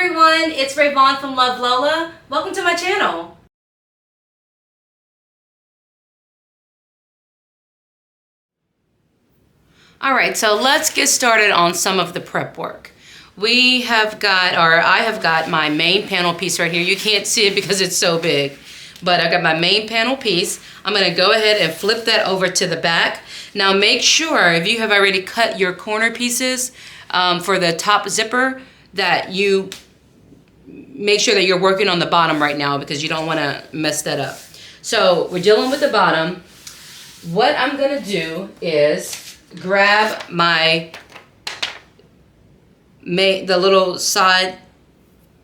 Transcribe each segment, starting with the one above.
everyone, it's Rayvon from Love Lola. Welcome to my channel. Alright, so let's get started on some of the prep work. I have got my main panel piece right here. You can't see it because it's so big, but I've got my main panel piece. I'm going to go ahead and flip that over to the back. Now make sure, if you have already cut your corner pieces for the top zipper, that you make sure that you're working on the bottom right now because you don't want to mess that up. So we're dealing with the bottom. What I'm going to do is grab the little side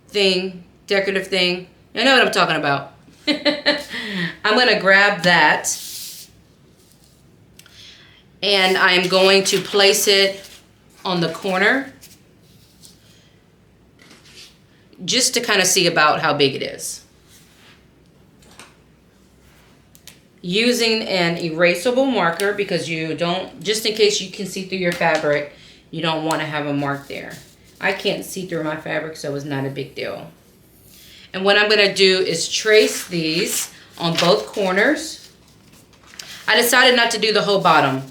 thing, decorative thing. You know what I'm talking about. I'm going to grab that and I'm going to place it on the corner just to kind of see about how big it is. Using an erasable marker because you don't, just in case you can see through your fabric, you don't want to have a mark there. I can't see through my fabric, so it's not a big deal. And what I'm going to do is trace these on both corners. I decided not to do the whole bottom.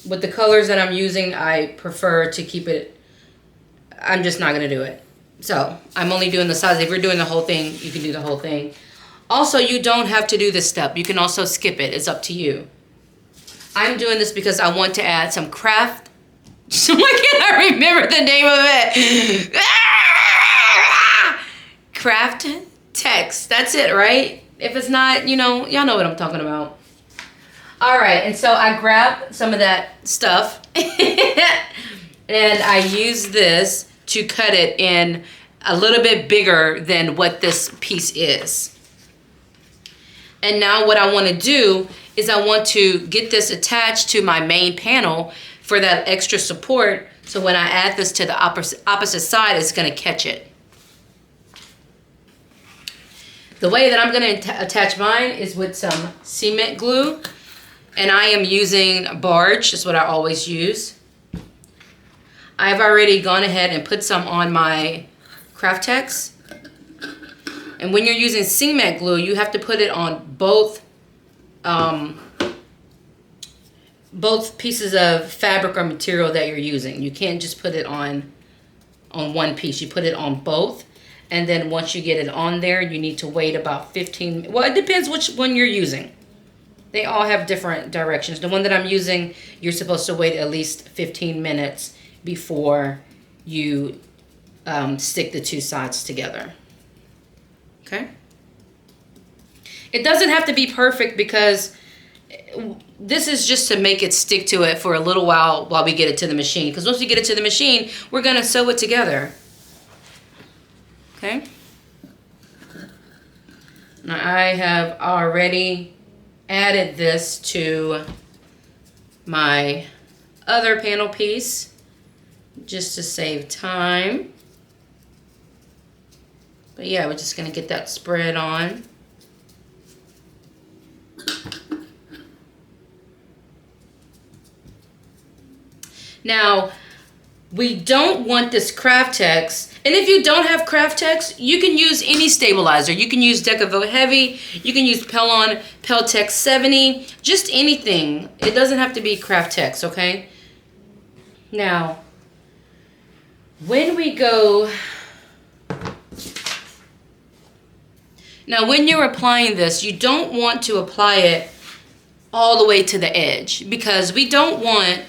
With the colors that I'm using, I prefer to keep it, I'm just not going to do it. So I'm only doing the sides. If you're doing the whole thing, you can do the whole thing. Also, you don't have to do this step. You can also skip it. It's up to you. I'm doing this because I want to add some Kraft. Why can't I remember the name of it? Kraft text. That's it, right? If it's not, you know, y'all know what I'm talking about. All right, and so I grabbed some of that stuff and I use this to cut it in a little bit bigger than what this piece is. And now what I want to do is I want to get this attached to my main panel for that extra support. So when I add this to the opposite side, it's going to catch it. The way that I'm going to attach mine is with some cement glue. And I am using Barge, that's what I always use. I've already gone ahead and put some on my Kraft text. And when you're using cement glue, you have to put it on both pieces of fabric or material that you're using. You can't just put it on one piece. You put it on both. And then once you get it on there, you need to wait about 15, well, it depends which one you're using. They all have different directions. The one that I'm using, you're supposed to wait at least 15 minutes before you stick the two sides together. Okay? It doesn't have to be perfect because this is just to make it stick to it for a little while we get it to the machine. Because once we get it to the machine, we're going to sew it together. Okay? Now I have already added this to my other panel piece just to save time. But yeah, we're just gonna get that spread on. Now, we don't want this Kraft text, and if you don't have Kraft text, you can use any stabilizer. You can use Decaville Heavy, you can use Peltex 70, just anything. It doesn't have to be Kraft text, okay? Now, when you're applying this, you don't want to apply it all the way to the edge because we don't want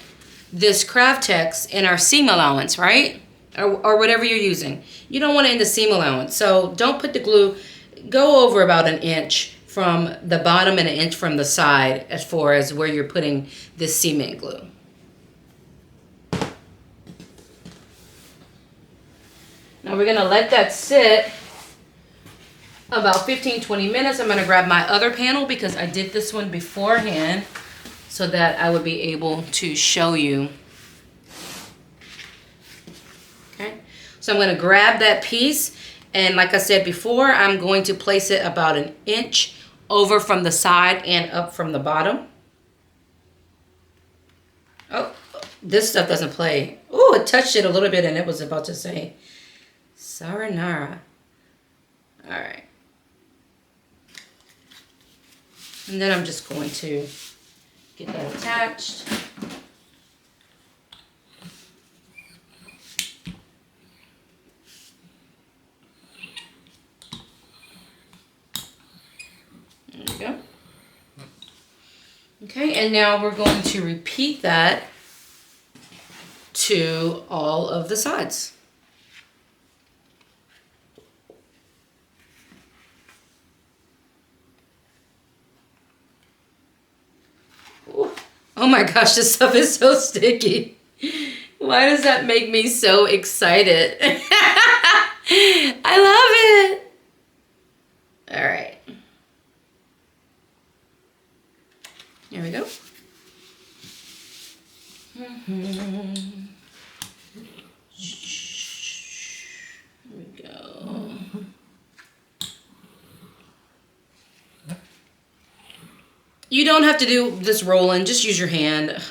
this Kraft text in our seam allowance, right? Or whatever you're using. You don't want it in the seam allowance. So don't put the glue, go over about 1 inch from the bottom and 1 inch from the side as far as where you're putting this cement glue. Now we're gonna let that sit about 15-20 minutes. I'm gonna grab my other panel because I did this one beforehand so that I would be able to show you. Okay, so I'm gonna grab that piece and like I said before, I'm going to place it about 1 inch over from the side and up from the bottom. Oh, this stuff doesn't play. Oh, it touched it a little bit and it was about to say Saranara. All right. And then I'm just going to get that attached. There we go. Okay, and now we're going to repeat that to all of the sides. Ooh. Oh my gosh, this stuff is so sticky. Why does that make me so excited? I love it. All right. There we go. There we go. You don't have to do this rolling, just use your hand.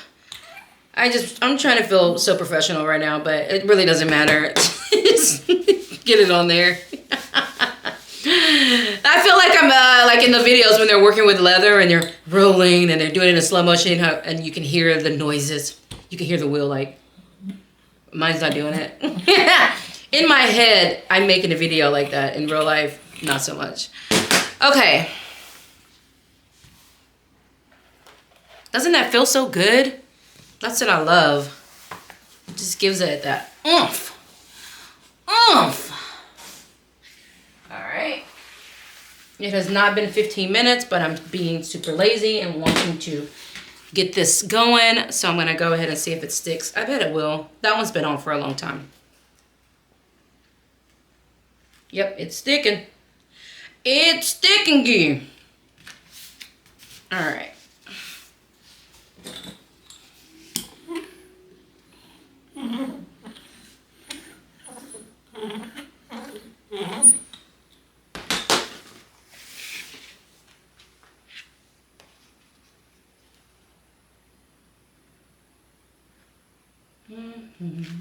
I'm trying to feel so professional right now, but it really doesn't matter. Just get it on there. I feel like I'm like in the videos when they're working with leather and they're rolling and they're doing it in slow motion and you can hear the noises. You can hear the wheel like, mine's not doing it. In my head, I'm making a video like that. In real life, not so much. Okay. Doesn't that feel so good? That's what I love. It just gives it that oomph. Oomph. All right. It has not been 15 minutes, but I'm being super lazy and wanting to get this going. So I'm going to go ahead and see if it sticks. I bet it will. That one's been on for a long time. Yep, it's sticking. It's sticking, gear. All right.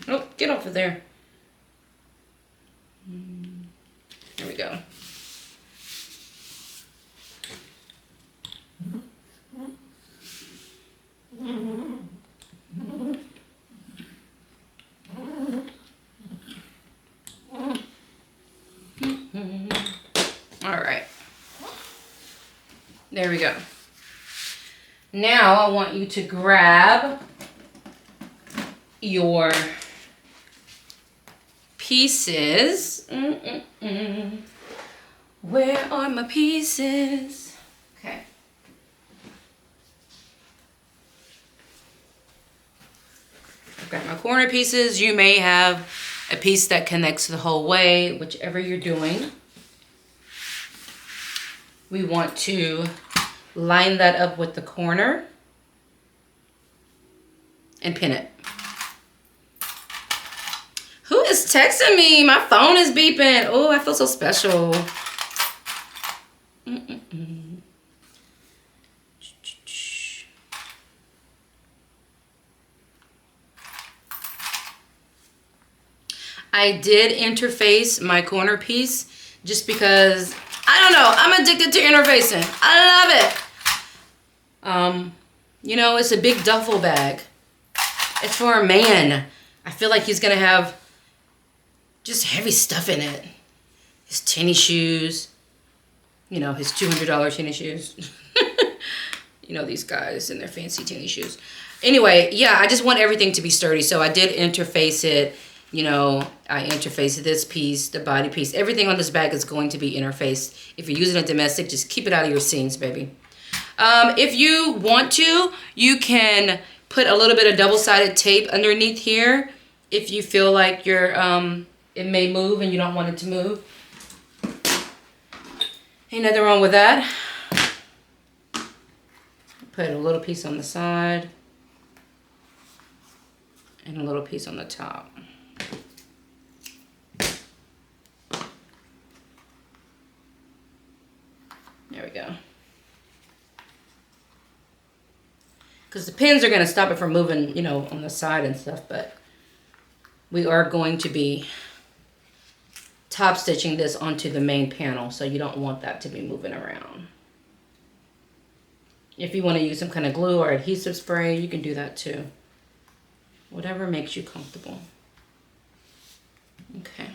Oh, get off of there. There we go. All right. There we go. Now I want you to grab your pieces. Where are my pieces? Okay. I've got my corner pieces. You may have a piece that connects the whole way, whichever you're doing. We want to line that up with the corner and pin it. Who is texting me? My phone is beeping. Oh, I feel so special. I did interface my corner piece just because, I don't know, I'm addicted to interfacing. I love it. You know, it's a big duffel bag. It's for a man. I feel like he's going to have just heavy stuff in it. His tennis shoes. You know, his $200 tennis shoes. You know, these guys and their fancy tennis shoes. Anyway, yeah, I just want everything to be sturdy. So I did interface it. You know, I interfaced this piece, the body piece. Everything on this bag is going to be interfaced. If you're using a domestic, just keep it out of your seams, baby. If you want to, you can put a little bit of double-sided tape underneath here if you feel like you're, it may move and you don't want it to move. Ain't nothing wrong with that. Put a little piece on the side and a little piece on the top. There we go. Because the pins are going to stop it from moving, you know, on the side and stuff, but we are going to be top stitching this onto the main panel, so you don't want that to be moving around. If you want to use some kind of glue or adhesive spray, you can do that too. Whatever makes you comfortable. Okay.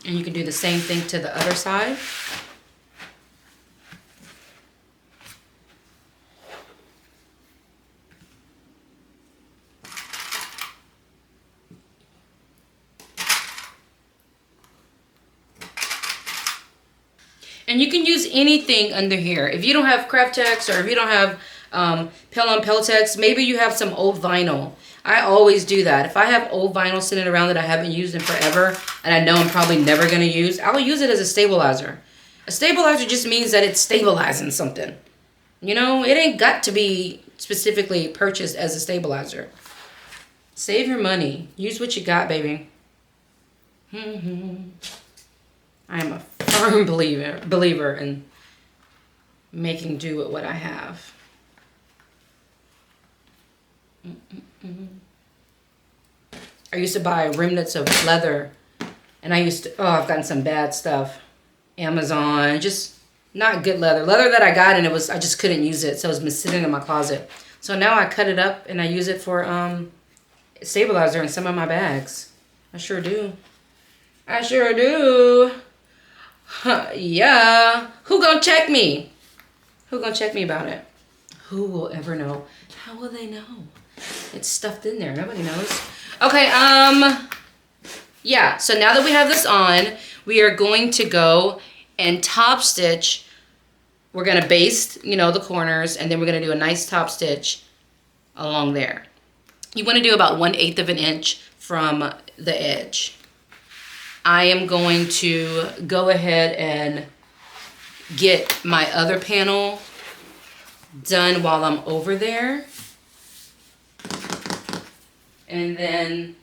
And you can do the same thing to the other side. And you can use anything under here. If you don't have Kraft Tex, or if you don't have Pell on Peltex, maybe you have some old vinyl. I always do that. If I have old vinyl sitting around that I haven't used in forever, and I know I'm probably never going to use, I'll use it as a stabilizer. A stabilizer just means that it's stabilizing something. You know, it ain't got to be specifically purchased as a stabilizer. Save your money. Use what you got, baby. I am a firm believer in making do with what I have. I used to buy remnants of leather, and I've gotten some bad stuff. Amazon, just not good leather. Leather that I got, and I just couldn't use it, so it's been sitting in my closet. So now I cut it up and I use it for stabilizer in some of my bags. I sure do. I sure do. Yeah. Who gonna check me? Who gonna check me about it? Who will ever know? How will they know? It's stuffed in there. Nobody knows. Okay, yeah. So now that we have this on, we are going to go and top stitch. We're gonna baste, you know, the corners, and then we're gonna do a nice top stitch along there. You wanna do about 1/8 of an inch from the edge. I am going to go ahead and get my other panel done while I'm over there. And then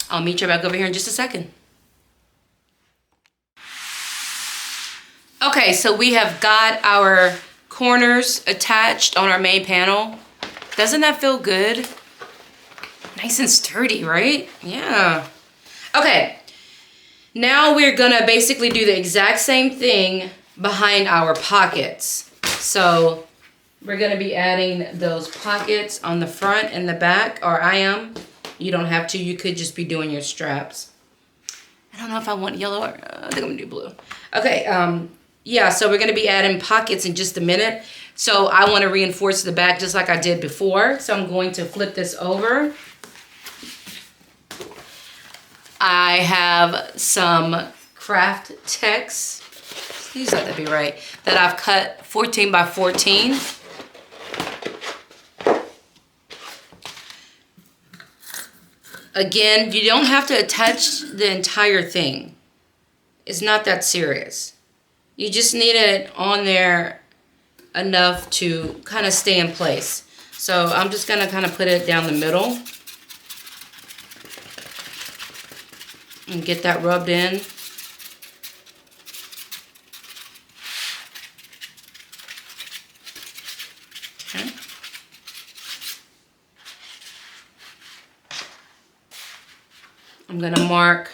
I'll meet you back over here in just a second. Okay, so we have got our corners attached on our main panel. Doesn't that feel good? Nice and sturdy, right? Yeah. Okay, now we're gonna basically do the exact same thing behind our pockets. So we're gonna be adding those pockets on the front and the back, or I am. You don't have to, you could just be doing your straps. I don't know if I want yellow or, I think I'm gonna do blue. Okay, yeah, so we're gonna be adding pockets in just a minute. So I wanna reinforce the back just like I did before. So I'm going to flip this over. I have some Kraft Tex, please let that be right, that I've cut 14 by 14. Again, you don't have to attach the entire thing. It's not that serious. You just need it on there enough to kind of stay in place. So I'm just gonna kind of put it down the middle and get that rubbed in. Okay. I'm gonna mark,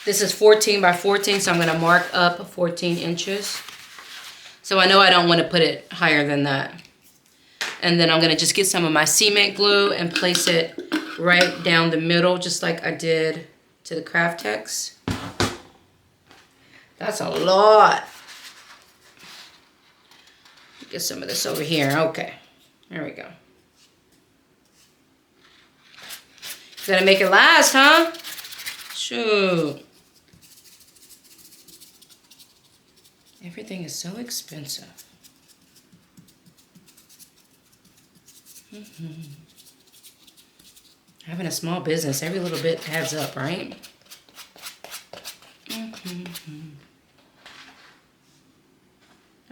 this is 14 by 14, so I'm gonna mark up 14 inches. So I know I don't want to put it higher than that. And then I'm gonna just get some of my cement glue and place it right down the middle, just like I did to the Kraft Tex. That's a lot. Get some of this over here. Okay, there we go. Gotta make it last, huh? Shoot. Everything is so expensive. Having a small business, every little bit adds up, right?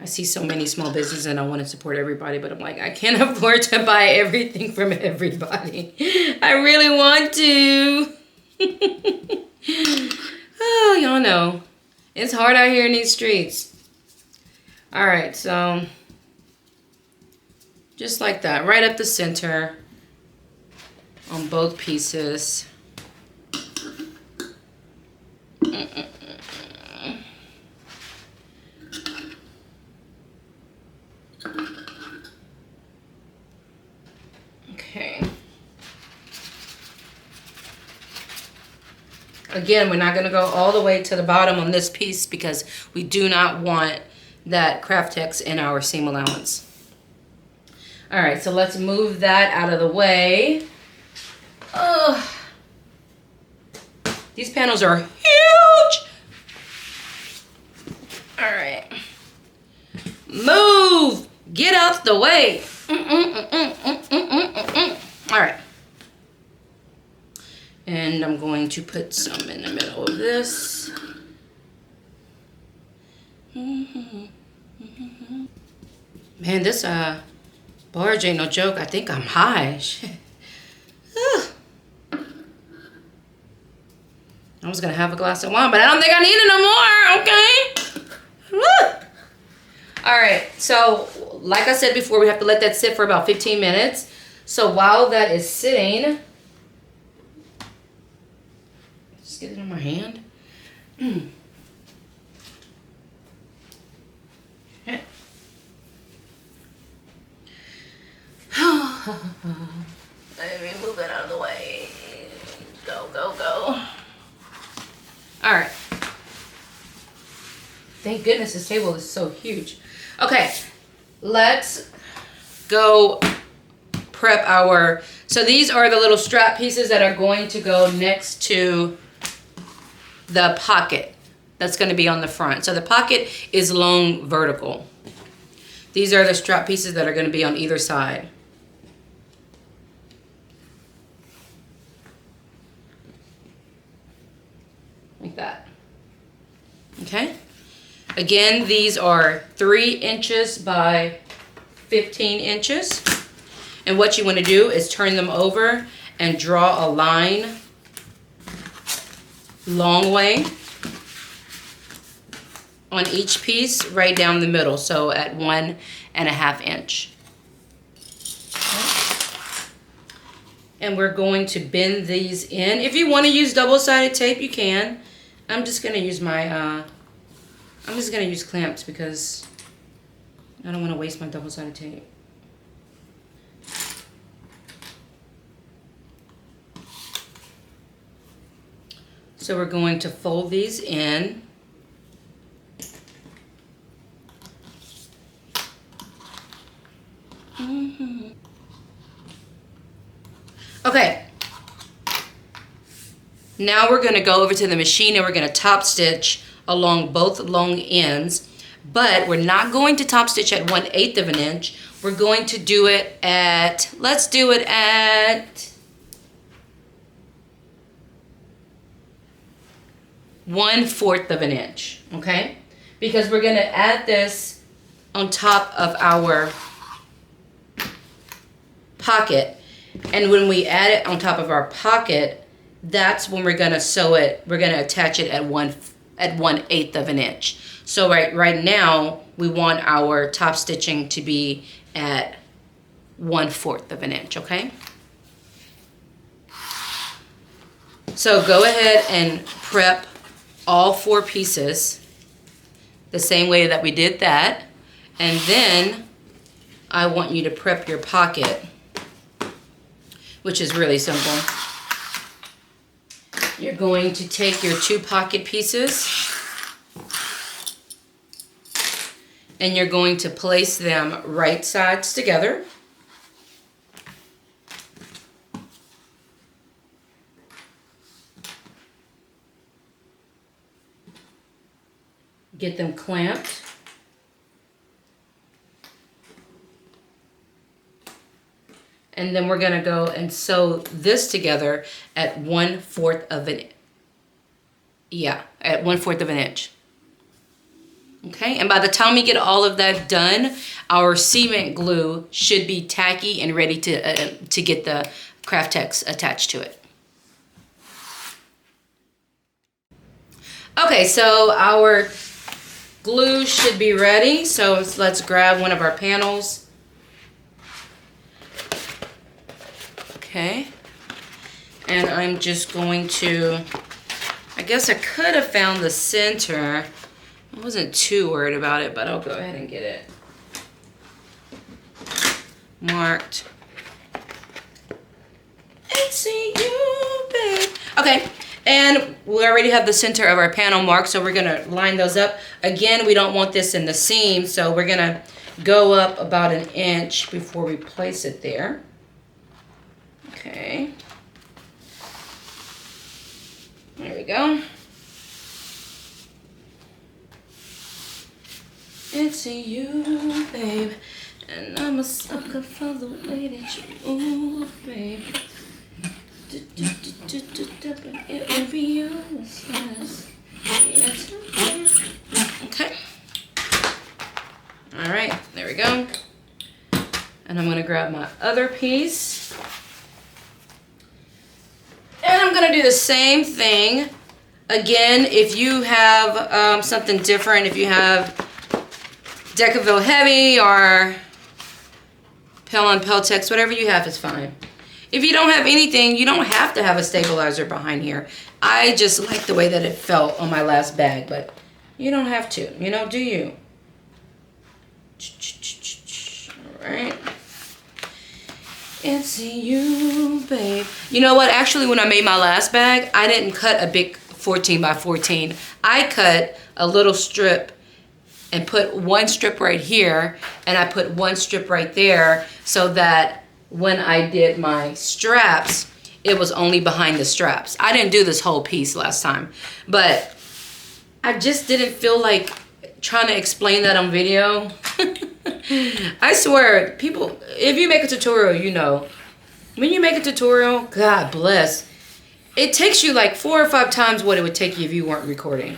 I see so many small businesses and I want to support everybody, but I'm like, I can't afford to buy everything from everybody. I really want to. Oh, y'all know. It's hard out here in these streets. All right, so just like that, right up the center. on both pieces. Okay. Again, we're not going to go all the way to the bottom on this piece because we do not want that Kraft text in our seam allowance. All right, so let's move that out of the way. Oh, these panels are huge. All right. Move. Get out the way. All right. And I'm going to put some in the middle of this. Man, this barge ain't no joke. I think I'm high. I was gonna have a glass of wine, but I don't think I need it no more, okay? All right, so like I said before, we have to let that sit for about 15 minutes. So while that is sitting, just get it in my hand. Let me move it out of the way. Go, go, go. All right. Thank goodness this table is so huge. Okay, let's go prep our, so these are the little strap pieces that are going to go next to the pocket that's going to be on the front. So the pocket is long vertical. These are the strap pieces that are going to be on either side. Like that. Okay. Again, these are 3 inches by 15 inches. And what you want to do is turn them over and draw a line long way on each piece right down the middle. So at 1.5 inch. And we're going to bend these in. If you want to use double-sided tape, you can. I'm just going to use my, I'm just going to use clamps because I don't want to waste my double-sided tape. So we're going to fold these in. Okay. Now we're going to go over to the machine and we're going to top stitch along both long ends, but we're not going to top stitch at 1/8 of an inch. We're going to do it at, let's do it at 1/4 of an inch, okay? Because we're going to add this on top of our pocket, and when we add it on top of our pocket, that's when we're going to sew it. We're going to attach it at 1/8 of an inch. So right now we want our top stitching to be at 1/4 of an inch, okay? So go ahead and prep all 4 pieces the same way that we did that, and then I want you to prep your pocket, which is really simple. You're going to take your 2 pocket pieces and you're going to place them right sides together. Get them clamped. And then we're going to go and sew this together at 1/4 of an, at 1/4 of an inch. Okay, and by the time we get all of that done, our cement glue should be tacky and ready to get the Kraft text attached to it. Okay, so our glue should be ready. So let's grab one of our panels. Okay, And I'm just going to, I guess I could have found the center. I wasn't too worried about it, but I'll go ahead and get it marked. I see you, babe. Okay, and we already have the center of our panel marked, so we're gonna line those up. Again, we don't want this in the seam, so we're gonna go up about 1 inch before we place it there. Okay. There we go. It's you, babe. And I'm a sucker for the way that you move, babe. It will be yours. Okay. All right, there we go. And I'm gonna grab my other piece. And I'm gonna do the same thing. Again, if you have something different, if you have Decaville Heavy or Pell & Peltex, whatever you have is fine. If you don't have anything, you don't have to have a stabilizer behind here. I just like the way that it felt on my last bag, but you don't have to, you know, do you? All right. It's you, babe. You know what? Actually, when I made my last bag, I didn't cut a big 14 by 14. I cut a little strip and put one strip right here, and I put one strip right there, so that when I did my straps, it was only behind the straps. I didn't do this whole piece last time, but I just didn't feel like trying to explain that on video. I swear, people, if you make a tutorial, you know, when you make a tutorial, God bless, it takes you like 4 or 5 times what it would take you if you weren't recording.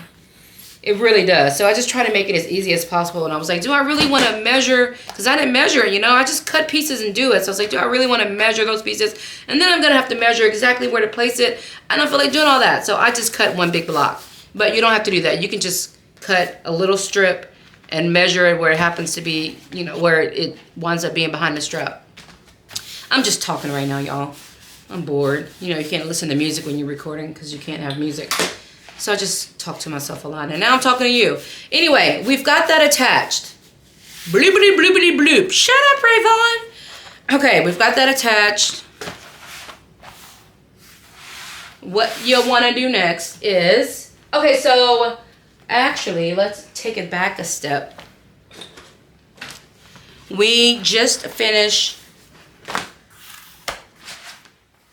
It really does. So I just try to make it as easy as possible. And I was like, do I really want to measure? Because I didn't measure it, you know. I just cut pieces and do it. So I was like, do I really want to measure those pieces? And then I'm going to have to measure exactly where to place it. I don't feel like doing all that. So I just cut one big block. But you don't have to do that. You can just cut a little strip and measure it where it happens to be, you know, where it winds up being behind the strap. I'm just talking right now, y'all. I'm bored. You know, you can't listen to music when you're recording because you can't have music. So I just talk to myself a lot. And now I'm talking to you. Anyway, we've got that attached. Bloopity bloopity bloop. Shut up, Rayvon. Okay, we've got that attached. What you'll want to do next is... Okay, so actually, let's take it back a step. We just finished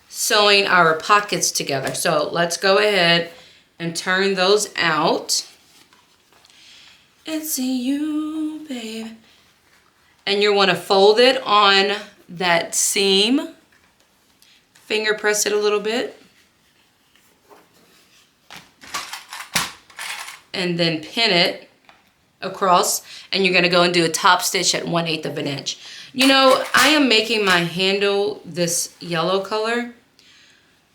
sewing our pockets together. So let's go ahead and turn those out. It's you, babe. And you want to fold it on that seam. Finger press it a little bit. And then pin it across. And you're going to go and do a top stitch at 1/8 of an inch. You know, I am making my handle this yellow color.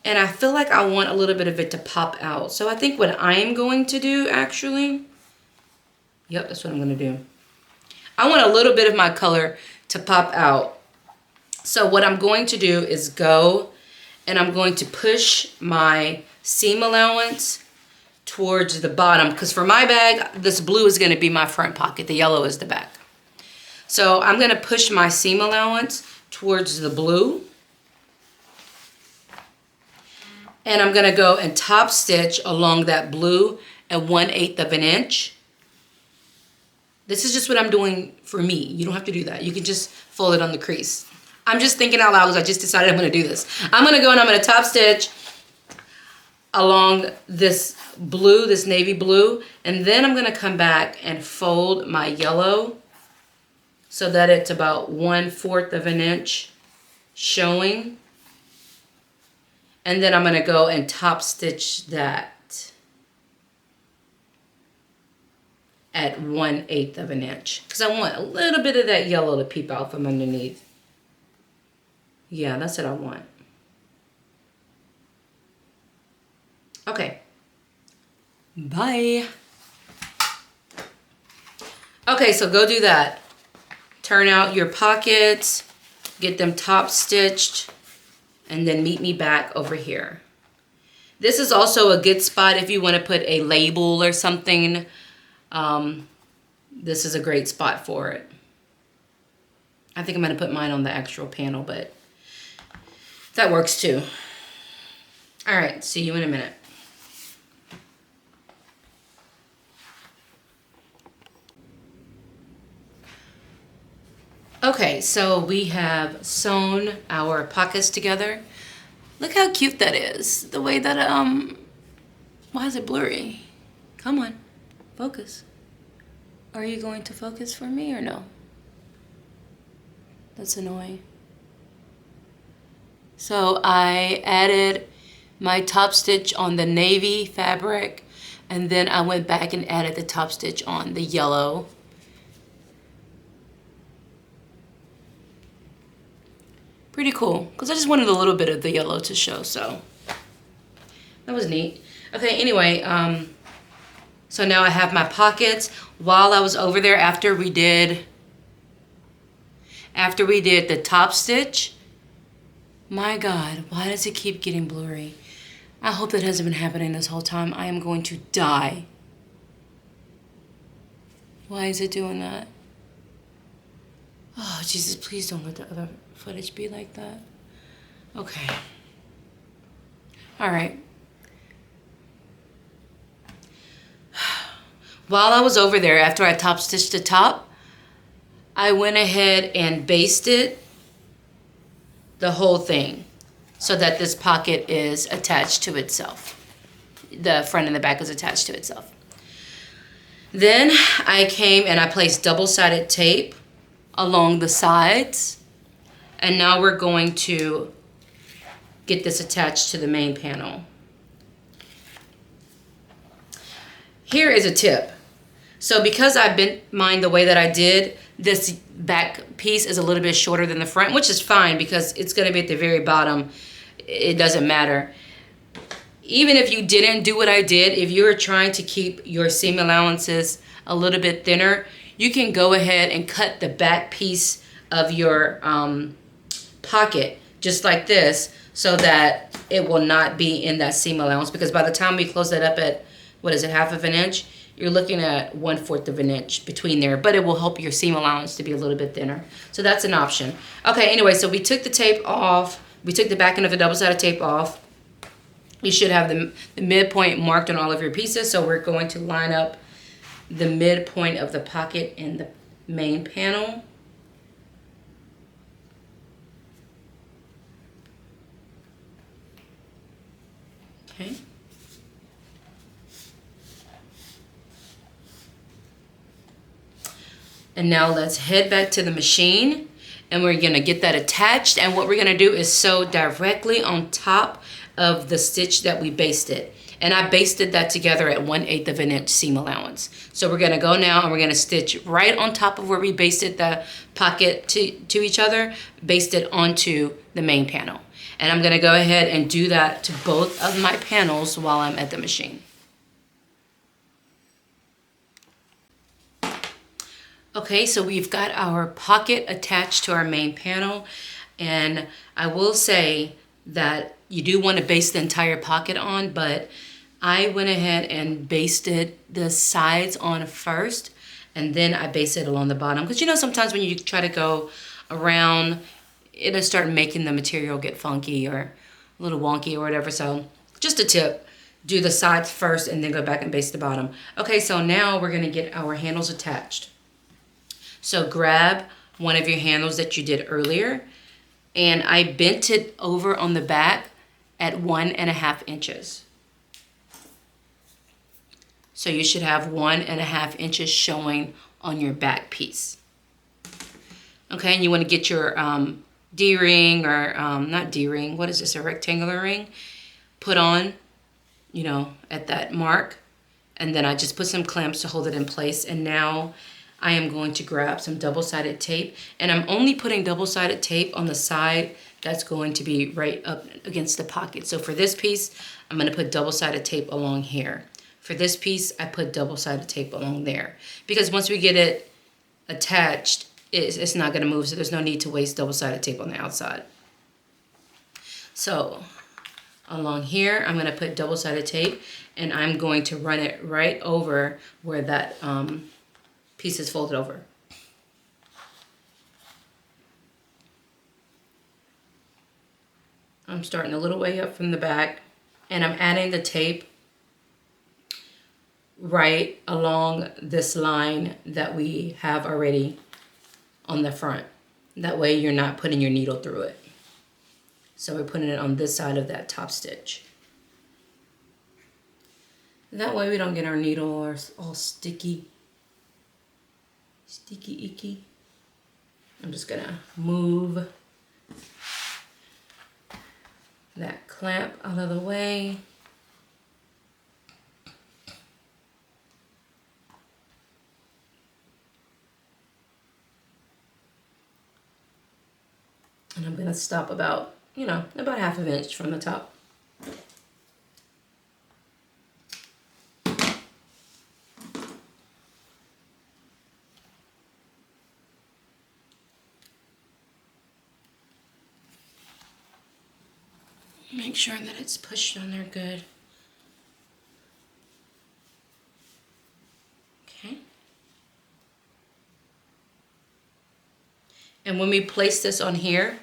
And I feel like I want a little bit of it to pop out. So I think what I'm going to do, actually, yep, that's what I'm going to do. I want a little bit of my color to pop out. So what I'm going to do is go and I'm going to push my seam allowance towards the bottom. Because for my bag, this blue is going to be my front pocket. The yellow is the back. So I'm going to push my seam allowance towards the blue. And I'm going to go and top stitch along that blue at 1/8 of an inch. This is just what I'm doing for me. You don't have to do that. You can just fold it on the crease. I'm just thinking out loud because I just decided I'm going to do this. I'm going to go and I'm going to top stitch along this blue, this navy blue. And then I'm going to come back and fold my yellow so that it's about 1/4 of an inch showing. And then I'm going to go and top stitch that at 1/8 of an inch. Because I want a little bit of that yellow to peep out from underneath. Yeah, that's what I want. Okay. Bye. Okay, so go do that. Turn out your pockets. Get them top stitched and then meet me back over here. This is also a good spot if you want to put a label or something. This is a great spot for it. I think I'm going to put mine on the actual panel, but that works too. All right, see you in a minute. Okay, so we have sewn our pockets together. Look how cute that is. The way that, why is it blurry? Come on, focus. Are you going to focus for me or no? That's annoying. So I added my top stitch on the navy fabric, and then I went back and added the top stitch on the yellow. Pretty cool, because I just wanted a little bit of the yellow to show, so that was neat. Okay, anyway, so now I have my pockets. While I was over there, after we did the top stitch, my God, why does it keep getting blurry? I hope that hasn't been happening this whole time. I am going to die. Why is it doing that? Oh, Jesus, please don't let the other footage be like that. Okay. All right. While I was over there, after I top stitched the top, I went ahead and basted the whole thing so that this pocket is attached to itself. The front and the back is attached to itself. Then I came and I placed double-sided tape along the sides, and now we're going to get this attached to the main panel. Here is a tip. So because I bent mine the way that I did, this back piece is a little bit shorter than the front, which is fine because it's going to be at the very bottom. It doesn't matter. Even if you didn't do what I did, if you're trying to keep your seam allowances a little bit thinner, you can go ahead and cut the back piece of your pocket just like this so that it will not be in that seam allowance, because by the time we close that up at, what is it, 1/2 inch, you're looking at 1/4 inch between there, but it will help your seam allowance to be a little bit thinner. So that's an option. Okay, anyway, so we took the tape off. We took the back end of the double-sided tape off. You should have the midpoint marked on all of your pieces, so we're going to line up the midpoint of the pocket in the main panel. Okay. And now let's head back to the machine, and we're gonna get that attached, and what we're gonna do is sew directly on top of the stitch that we basted. And I basted that together at 1/8 of an inch seam allowance. So we're gonna go now and we're gonna stitch right on top of where we basted the pocket to each other, baste it onto the main panel. And I'm gonna go ahead and do that to both of my panels while I'm at the machine. Okay, so we've got our pocket attached to our main panel, and I will say that you do want to baste the entire pocket on, but I went ahead and basted the sides on first, and then I basted along the bottom, because you know sometimes when you try to go around, it'll start making the material get funky or a little wonky or whatever. So just a tip, do the sides first and then go back and baste the bottom. Okay, so now we're going to get our handles attached. So grab one of your handles that you did earlier, and I bent it over on the back at 1.5 inches. So you should have 1.5 inches showing on your back piece. Okay, and you want to get your D-ring or not D-ring, what is this, a rectangular ring? Put on, you know, at that mark, and then I just put some clamps to hold it in place. And now I am going to grab some double-sided tape, and I'm only putting double-sided tape on the side that's going to be right up against the pocket. So for this piece, I'm going to put double-sided tape along here. For this piece, I put double-sided tape along there, because once we get it attached, it's not going to move, so there's no need to waste double-sided tape on the outside. So along here, I'm going to put double-sided tape, and I'm going to run it right over where that piece is folded over. I'm starting a little way up from the back, and I'm adding the tape right along this line that we have already on the front. That way you're not putting your needle through it. So we're putting it on this side of that top stitch. That way we don't get our needle all sticky. Sticky icky. I'm just gonna move that clamp out of the way. And I'm gonna stop about, about half an inch from the top. Make sure that it's pushed on there good. Okay. And when we place this on here,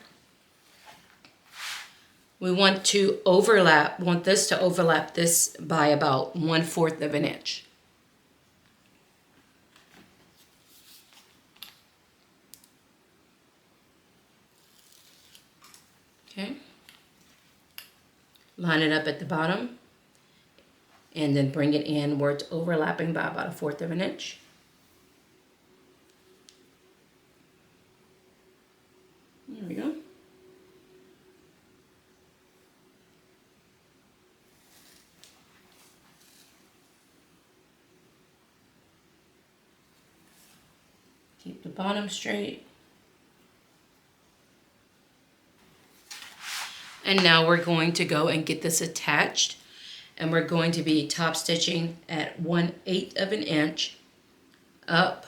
we want this to overlap this by about 1/4 of an inch. Okay. Line it up at the bottom, and then bring it in where it's overlapping by about 1/4 of an inch. There we go. Keep the bottom straight. And now we're going to go and get this attached, and we're going to be top stitching at 1/8 of an inch up,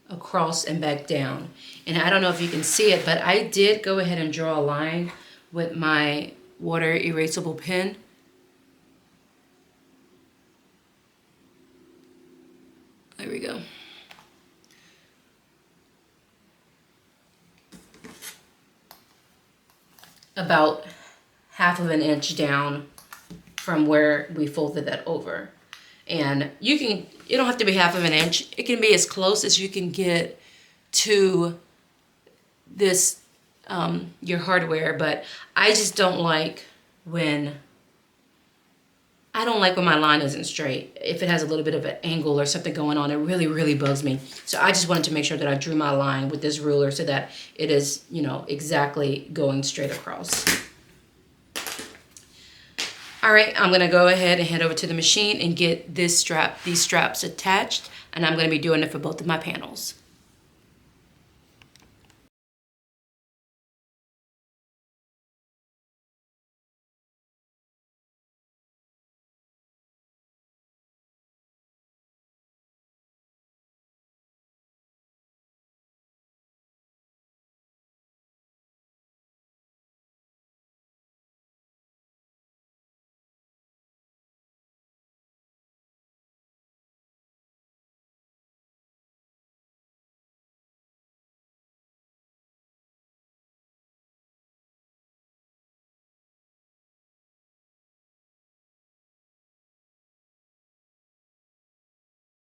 across, and back down. And I don't know if you can see it, but I did go ahead and draw a line with my water erasable pen. There we go. About 1/2 of an inch down from where we folded that over. And you don't have to be 1/2 of an inch. It can be as close as you can get to this, your hardware, but I just don't like when my line isn't straight. If it has a little bit of an angle or something going on, it really, really bugs me. So I just wanted to make sure that I drew my line with this ruler so that it is, exactly going straight across. All right, I'm gonna go ahead and head over to the machine and get these straps attached, and I'm gonna be doing it for both of my panels.